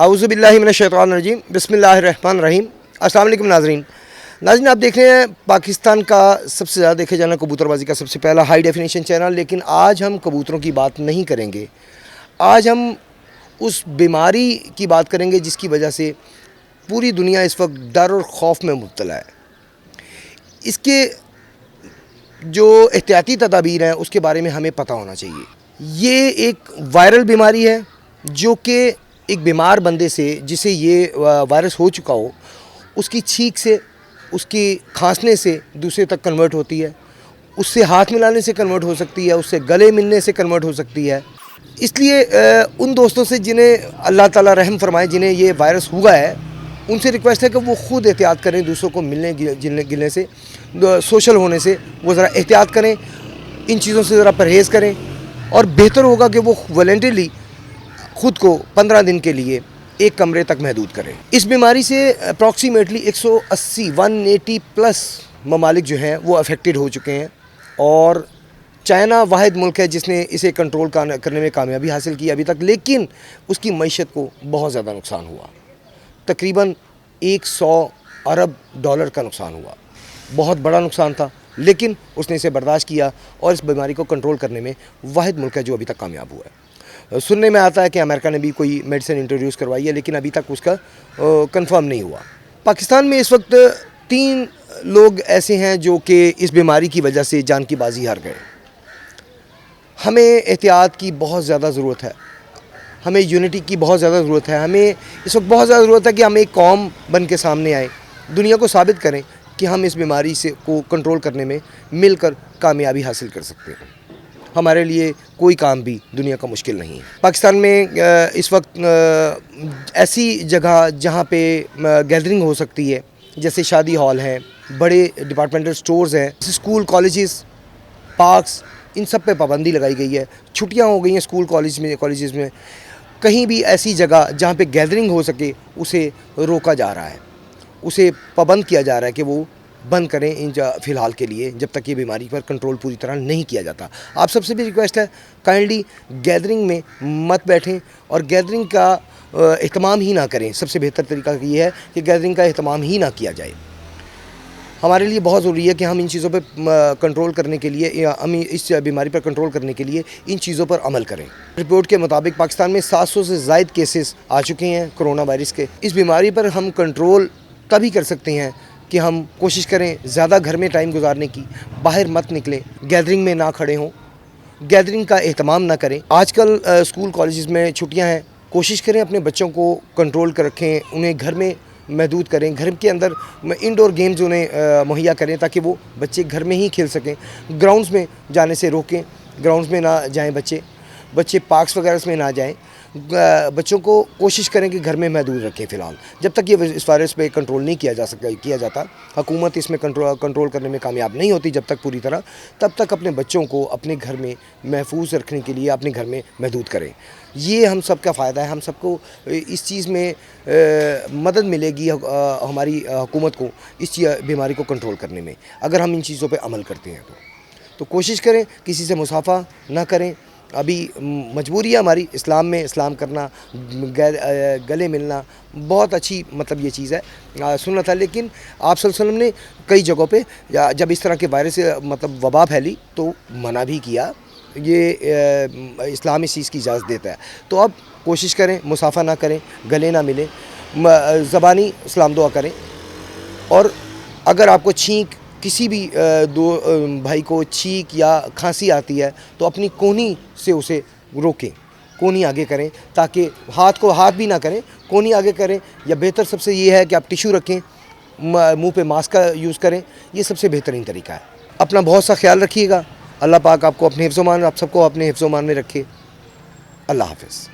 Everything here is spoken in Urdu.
اعوذ باللہ من الشیطان الرجیم بسم اللہ الرحمن الرحیم۔ السلام علیکم ناظرین، آپ دیکھ رہے ہیں پاکستان کا سب سے زیادہ دیکھے جانا کبوتر بازی کا سب سے پہلا ہائی ڈیفینیشن چینل۔ لیکن آج ہم کبوتروں کی بات نہیں کریں گے، آج ہم اس بیماری کی بات کریں گے جس کی وجہ سے پوری دنیا اس وقت ڈر اور خوف میں مبتلا ہے۔ اس کے جو احتیاطی تدابیر ہیں اس کے بارے میں ہمیں پتہ ہونا چاہیے۔ یہ ایک وائرل بیماری ہے جو کہ ایک بیمار بندے سے جسے یہ وائرس ہو چکا ہو، اس کی چھینک سے، اس کی کھانسنے سے دوسرے تک کنورٹ ہوتی ہے، اس سے ہاتھ ملانے سے کنورٹ ہو سکتی ہے، اس سے گلے ملنے سے کنورٹ ہو سکتی ہے۔ اس لیے ان دوستوں سے جنہیں اللہ تعالیٰ رحم فرمائے، جنہیں یہ وائرس ہوا ہے، ان سے ریکویسٹ ہے کہ وہ خود احتیاط کریں، دوسروں کو ملنے گلنے سے، سوشل ہونے سے وہ ذرا احتیاط کریں، ان چیزوں سے ذرا پرہیز کریں، اور بہتر ہوگا کہ وہ والنٹرلی خود کو 15 دن کے لیے ایک کمرے تک محدود کریں۔ اس بیماری سے اپروکسیمیٹلی 180 پلس ممالک جو ہیں وہ افیکٹڈ ہو چکے ہیں، اور چائنا واحد ملک ہے جس نے اسے کنٹرول کرنے میں کامیابی حاصل کی ابھی تک، لیکن اس کی معیشت کو بہت زیادہ نقصان ہوا، تقریباً 100 ارب ڈالر کا نقصان ہوا، بہت بڑا نقصان تھا، لیکن اس نے اسے برداشت کیا اور اس بیماری کو کنٹرول کرنے میں واحد ملک ہے جو ابھی تک کامیاب ہوا ہے۔ سننے میں آتا ہے کہ امریکہ نے بھی کوئی میڈیسن انٹروڈیوس کروائی ہے، لیکن ابھی تک اس کا کنفرم نہیں ہوا۔ پاکستان میں اس وقت 3 لوگ ایسے ہیں جو کہ اس بیماری کی وجہ سے جان کی بازی ہار گئے۔ ہمیں احتیاط کی بہت زیادہ ضرورت ہے، ہمیں یونٹی کی بہت زیادہ ضرورت ہے، ہمیں اس وقت بہت زیادہ ضرورت ہے کہ ہم ایک قوم بن کے سامنے آئیں، دنیا کو ثابت کریں کہ ہم اس بیماری کو کنٹرول کرنے میں مل کر کامیابی حاصل کر سکتے ہیں۔ ہمارے لیے کوئی کام بھی دنیا کا مشکل نہیں ہے۔ پاکستان میں اس وقت ایسی جگہ جہاں پہ گیدرنگ ہو سکتی ہے، جیسے شادی ہال ہیں، بڑے ڈپارٹمنٹل سٹورز ہیں، اسکول کالجز، پارکس، ان سب پہ پابندی لگائی گئی ہے۔ چھٹیاں ہو گئی ہیں اسکول کالجز میں، کہیں بھی ایسی جگہ جہاں پہ گیدرنگ ہو سکے اسے روکا جا رہا ہے، اسے پابند کیا جا رہا ہے کہ وہ بند کریں فی الحال کے لیے، جب تک یہ بیماری پر کنٹرول پوری طرح نہیں کیا جاتا۔ آپ سب سے بھی ریکویسٹ ہے، کائنڈلی گیدرنگ میں مت بیٹھیں اور گیدرنگ کا اہتمام ہی نہ کریں۔ سب سے بہتر طریقہ یہ ہے کہ گیدرنگ کا اہتمام ہی نہ کیا جائے۔ ہمارے لیے بہت ضروری ہے کہ ہم ان چیزوں پہ کنٹرول کرنے کے لیے، یا ہم اس بیماری پر کنٹرول کرنے کے لیے ان چیزوں پر عمل کریں۔ رپورٹ کے مطابق پاکستان میں 700 سے زائد کیسز آ چکے ہیں کرونا وائرس کے۔ اس بیماری پر ہم کنٹرول تبھی کر سکتے ہیں کہ ہم کوشش کریں زیادہ گھر میں ٹائم گزارنے کی، باہر مت نکلیں، گیدرنگ میں نہ کھڑے ہوں، گیدرنگ کا اہتمام نہ کریں۔ آج کل اسکول کالجز میں چھٹیاں ہیں، کوشش کریں اپنے بچوں کو کنٹرول کر رکھیں، انہیں گھر میں محدود کریں، گھر کے اندر انڈور گیمز انہیں مہیا کریں تاکہ وہ بچے گھر میں ہی کھیل سکیں۔ گراؤنڈز میں جانے سے روکیں، گراؤنڈز میں نہ جائیں بچے پارکس وغیرہ میں نہ جائیں۔ بچوں کو کوشش کریں کہ گھر میں محدود رکھیں فی الحال، جب تک یہ اس وائرس پہ کنٹرول نہیں کیا جاتا۔ حکومت اس میں کنٹرول کرنے میں کامیاب نہیں ہوتی جب تک پوری طرح، تب تک اپنے بچوں کو اپنے گھر میں محفوظ رکھنے کے لیے اپنے گھر میں محدود کریں۔ یہ ہم سب کا فائدہ ہے، ہم سب کو اس چیز میں مدد ملے گی ہماری حکومت کو اس بیماری کو کنٹرول کرنے میں، اگر ہم ان چیزوں پہ عمل کرتے ہیں تو کوشش کریں کسی سے مصافحہ نہ کریں۔ ابھی مجبوری ہے ہماری، اسلام میں اسلام کرنا، گلے ملنا بہت اچھی یہ چیز ہے، سنت ہے، لیکن آپ صلی اللہ علیہ وسلم نے کئی جگہوں پہ جب اس طرح کے وائرس وبا پھیلی تو منع بھی کیا۔ یہ اسلام اس چیز کی اجازت دیتا ہے، تو اب کوشش کریں مصافحہ نہ کریں، گلے نہ ملیں، زبانی سلام دعا کریں، اور اگر آپ کو چھینک، کسی بھی بھائی کو چھینک یا کھانسی آتی ہے تو اپنی کونی سے اسے روکیں، کونی آگے کریں، تاکہ ہاتھ بھی نہ کریں، کونی آگے کریں، یا بہتر سب سے یہ ہے کہ آپ ٹیشو رکھیں، منہ پہ ماسک کا یوز کریں، یہ سب سے بہترین طریقہ ہے۔ اپنا بہت سا خیال رکھیے گا، اللہ پاک آپ کو اپنے حفظ و امان، آپ سب کو اپنے حفظ و امان میں رکھے۔ اللہ حافظ۔